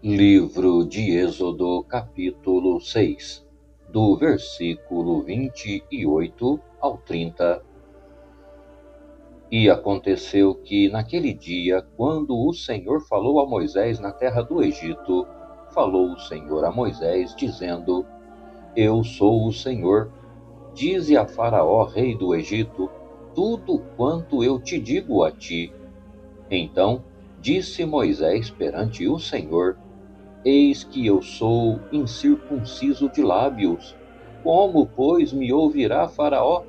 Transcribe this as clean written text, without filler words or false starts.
Livro de Êxodo, capítulo 6, do versículo 28 ao 30. E aconteceu que, naquele dia, quando o Senhor falou a Moisés na terra do Egito, falou o Senhor a Moisés, dizendo: Eu sou o Senhor. Dize a Faraó, rei do Egito, tudo quanto eu te digo a ti. Então disse Moisés perante o Senhor: Eis que eu sou incircunciso de lábios. Como, pois, me ouvirá Faraó?